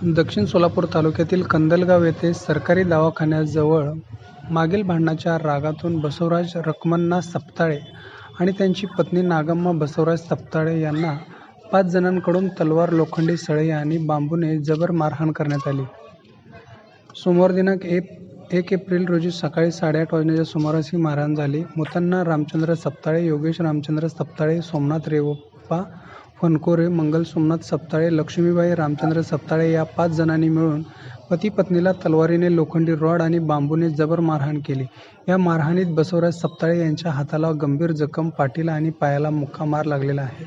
दक्षिण सोलापूर तालुक्यातील कंदलगाव येथे सरकारी दवाखान्याजवळ मागील भांडणाच्या रागातून बसवराज रखमण्णा सपकाळे आणि त्यांची पत्नी नागम्मा बसवराज सपकाळे यांना 5 जणांकडून तलवार, लोखंडी सळई आणि बांबूने जबर मारहाण करण्यात आली. सोमवार दिनांक 1 एप्रिल रोजी सकाळी 8:30 वाजण्याच्या सुमारास ही मारहाण झाली. मृतांना रामचंद्र सपकाळे, योगेश रामचंद्र सपकाळे, सोमनाथ रेवप्पा फणकोरे, मंगल सोमनाथ सपकाळे, लक्ष्मीबाई रामचंद्र सपकाळे या 5 जणांनी मिळून पती-पत्नीला तलवारीने, लोखंडी रॉड आणि बांबूने जबर मारहाण केली. या मारहाणीत बसवराज सपकाळे यांच्या हाताला गंभीर जखम, पाठीला आणि पायाला मुक्का मार लागलेला आहे.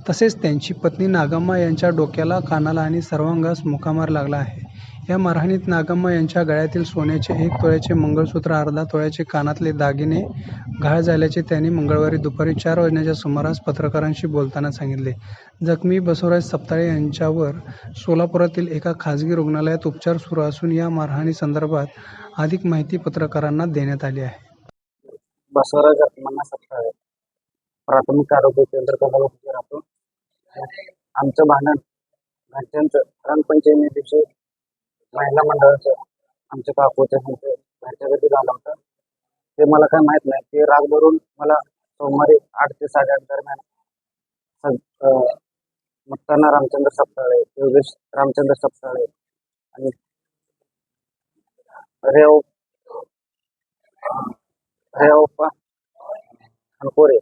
तसेच त्यांची पत्नी नागम्मा यांच्या डोक्याला, कानाला आणि सर्वांगास मुक्कामार लागला आहे. या मारहाणीत नागम्मा यांच्या गळ्यातील सोन्याचे 1 तोळ्याचे मंगळसूत्र, अर्धा तोळ्याचे कानातले दागिने घायल झाल्याचे त्यांनी मंगळवारी दुपारी 4 वाजण्याच्या सुमारास पत्रकारांशी बोलताना सांगितले. जखमी बसवराज सपकाळे यांच्यावर सोलापुरातील एका खासगी रुग्णालयात उपचार सुरू असून या मारहाणीसंदर्भात अधिक माहिती पत्रकारांना देण्यात आली आहे. बसवराज रखमण्णा सपकाळे, प्राथमिक आरोग्य केंद्र कंदलगाव राहतो. आमचं भांडण घरच्यांचं ग्रामपंचायती दिवशी महिला मंडळाचं आमच्या काकूच्या घरच्या घरी झालं होतं. ते मला काय माहीत नाही. ते राग धरून मला सोमवारी 8 ते 8:30 दरम्यान मुक्ताना रामचंद्र सपकाळे, योगेश रामचंद्र सपकाळे आणि रेवप्पा फणकोरे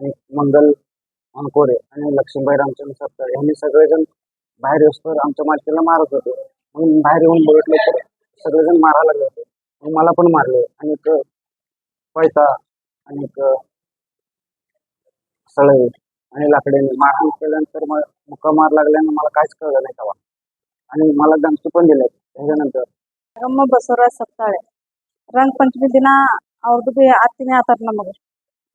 आणि मंगल फणकोरे आणि लक्ष्मीबाई रामचंद्र सपकाळे यांनी सगळेजण बाहेर येऊस्तोवर आमच्या मालकीला मारत होते. म्हणून बाहेर येऊन बघितलं तर सगळेजण मारायला लागले होते. मग मला पण मारले आणि पैता आणि सळई आणि लाकड्याने मारहाण केल्यानंतर मुक्का मार लागल्यानं मला काहीच कळलं नाही तेव्हा. आणि मला धमकी पण दिली. त्याच्यानंतर ನಾಗಮ್ಮ ಬಸವರಾಜ್ ಸಪ್ತಾಳೆ ರಂಗ ಪಂಚಮಿ ದಿನ ಅವ್ರದ್ದು ಬಿ ಆತಿನೇ ಆತಾರ ನಮಗೆ.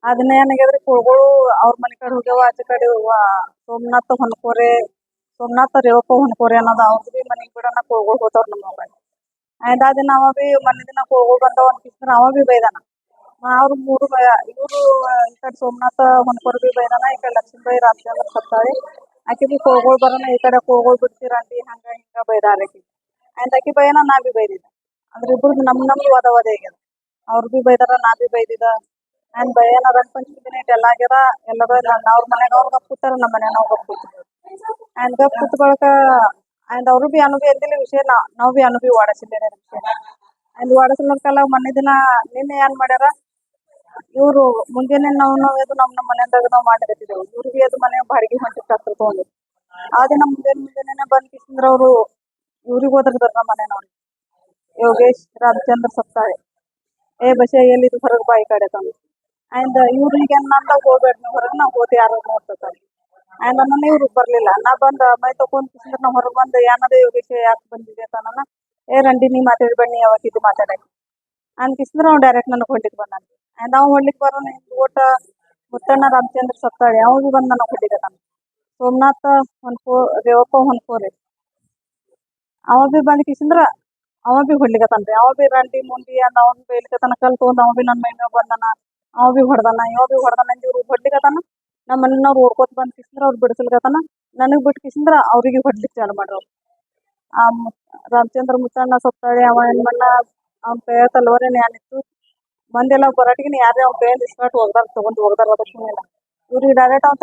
ಅದನ್ನ ಏನಾಗ್ಯದ್ರಿ, ಕೋಳ್ಗಳು ಅವ್ರ ಮನೆ ಕಡೆ ಹೋಗ್ಯಾವ. ಆಚೆ ಕಡೆ ಸೋಮನಾಥ ಹೊನ್ಕೋರೆ, ಸೋಮನಾಥ ರೇವಪ್ಪ ಹೊನ್ಕೋರೆ ಅನ್ನೋದು ಅವ್ರದ್ದು ಬಿ ಮನೆಗೆ ಬಿಡೋಣ ಕೋಳ್ಗಳು ಹೋತಾವ್ರ ನಮ್ಮ ಕಡೆ. ಆಯ್ತು ಆ ದಿನ ಅವ ಬಿ ಮನೆ ದಿನ ಕೋಳ್ಗಳು ಬಂದವ ಅನ್ಕಿಸ್ತಾರ ಅವ ಬಿ ಬೈದಾನ. ಅವ್ರು ಇವರು ಈ ಕಡೆ ಸೋಮನಾಥ ಹೊನ್ಕೋರೆ ಬಿ ಬೈದಾನ, ಈ ಕಡೆ ಲಕ್ಷ್ಮೀಬಾಯಿ ರಾಮಚಂದ್ರ ಸಪ್ತಾಳೆ ಆಕೆ ಬಿ ಕೋಳ್ಗಳು ಬರೋಣ, ಈ ಕಡೆ ಕೋಳ್ಗಳು ಬಿಡ್ತೀರಂಟಿ ಹಂಗ ಹಿಂಗ ಬೈದಾರ ಆಕಿ. ಆಯ್ತು ಆಕಿ ಬೈಯನ ನಾ ಬಿ ಬೈದಿದ್ದ. ಅಂದ್ರೆ ಇಬ್ರದ್ದು ನಮ್ದು ವಾದ ಆಗ್ಯದ. ಅವ್ರು ಬಿ ಬೈದಾರ, ನಾ ಬಿ ಬೈದಿದ್ದ. ಆಯ್ತು ಬೈಯನ ರಂಗ ಪಂಚಮಿ ದಿನ ಇಟ್ಟೆಲ್ಲ ಆಗ್ಯದ. ಎಲ್ಲರೂ ಅವ್ರ ಮನೆಗೆ ಅವ್ರು ಗಪ್ ಕೂತಾರ, ನಮ್ಮ ಮನೆ ನಾವು ಗಪ್ ಕೂತಿದ್ವಿ. ಆಯ್ತು ಗಪ್ ಕೂತ ಬಳಕ ಆಯ್ತು ಅವರು ಬಿ ಅನು ಬಿ ಎಂದಿಲ್ಲ ವಿಷಯ, ನಾವು ಬಿ ಅನು ಬಿ ವಾಡಿಸಿದ್ದೇನೆ ವಿಷಯ. ಆಯ್ತು ವಾಡಿಸ್ಲಕ್ಕಲ್ಲ ಮೊನ್ನೆ ದಿನ ನಿನ್ನೆ ಏನ್ ಮಾಡ್ಯಾರ ಇವರು, ಮುಂಜಾನೆ ನಾವು ಇದು ನಮ್ಮ ಮನೆಯದಾಗ ನಾವು ಮಾಡಿರ್ತಿದ್ದೆವು. ಇವ್ರಿಗೆ ಅದು ಮನೆ ಬಾಡಿಗೆ ಹೊಂಟಿ ಟ್ರಾಕ್ಟರ್ ತಗೊಂಡು ಆ ದಿನ ಮುಂಜಾನೆ ಬಂದ್ ಕಿಸಿಂದ್ರ ಅವರು ಇವ್ರಿಗೆ ಹೋದ್ರದಾರ ನಮ್ಮ ಮನೆಯವ್ರಿಗೆ, ಯೋಗೇಶ್ ರಾಮಚಂದ್ರ ಸಪ್ತಾಳೆ. ಬಸ್ಸೆ ಎಲ್ಲಿದ್ದು ಹೊರಗೆ ಬಾಯಿ ಕಡೆ ತಂದು ಆಯ್ತು ಇವ್ರಿಗೆ ನಂದಾಗ ಹೋಗ್ಬೇಡ ನೀವು ಹೊರಗೆ, ನಾವು ಹೋದೆ ಯಾರು ನೋಡ್ತಾರೆ. ಆಯ್ತು ನನ್ನ ಇವ್ರು ಬರ್ಲಿಲ್ಲ. ನಾ ಬಂದ ಮೈ ತಗೊಂಡ್ ಕಿಸಿಂದ್ರ ನಾವು ಹೊರಗೆ ಬಂದು ಏನದ ಯೋಗೇಶ್ ಯಾಕೆ ಬಂದಿದೆ ಅಂತ ರಂಡಿ ನೀ ಮಾತಾಡ್ಬೇಡ, ನೀ ಯಾವತ್ತಿದ್ದು ಮಾತಾಡಕ್ಕೆ ಅನ್ಕಿಸಿದ್ರೆ ಅವ್ನು ಡೈರೆಕ್ಟ್ ನನಗೆ ಹೊಡ್ಲಿಕ್ಕೆ ಬಂದ. ಆಯ್ತು ನಾವು ಹೊಡ್ಲಿಕ್ಕೆ ಬರೋಣ ಓಟ ಮುತ್ತಣ್ಣ ರಾಮಚಂದ್ರ ಸಪ್ತಾಳೆ ಅವ ಬಿ ಬಂದು ನನಗೆ ಹೊಡಿಗತಾನ. ಸೋಮನಾಥ ರೇವಪ್ಪ ಹೊನ್ಕೋರೆ ಅವ ಬಿ ಬಂದ್ ಕಿಸಿಂದ್ರ ಅವ ಬಿ ಹೊಡ್ಲಿಕತ್ತಾನ್ರಿ. ಅವ ಬಿ ರಂಡಿ ಮುಂಡಿ ಅಂದ ಅವ ಬಿ ಬೈಲಿಕತ್ತಾನ. ಕಲ್ ತಗೊಂಡ್ ಅವ ಬಿ ನನ್ನ ಮೈ ಮ್ಯಾಗ ಬಂದಾನ, ಅವ ಬಿ ಹೊಡ್ದಾನ, ಇವ ಬಿ ಹೊಡ್ದಾನ. ಇವ್ರು ಹೊಡ್ಲಿಕತ್ತಾನ. ನಮ್ಮ ಮನೆಯವ್ರು ಓಡ್ಕೋತ ಬಂದ್ ಕಿಸಿಂದ್ರ ಅವ್ರು ಬಿಡಿಸ್ಲಿಕತ್ತಾನ. ನನಗ್ ಬಿಟ್ಟು ಕಿಸಿಂದ್ರ ಅವ್ರಿಗೆ ಹೊಡ್ಲಿಕ್ಕೆ ಚಾಲು ಮಾಡ್ರು. ಆ ರಾಮಚಂದ್ರ ಮುತ್ತಣ್ಣ ಸಪ್ತಾಳೆ ಅವ ಏನ್ ಮಾಡ್ನ, ಅವ್ನ ಕೈಯ ತಲವಾರೇನೆ ಏನಿತ್ತು, ಮಂದೆಲ್ಲ ಬರಾಟಿಗೆ ಯಾರೇ ಅವ್ನ ಕೈಯಿಂದ ಇಸ್ಕಾಟ್ ಹೋಗ್ದಾರ, ತಗೊಂಡ್ ಹೋಗ್ದಾರ. ಅದಕ್ಕೆ ಇವ್ರಿಗೆ ಡೈರೆಕ್ಟ್ ಅವ್ನ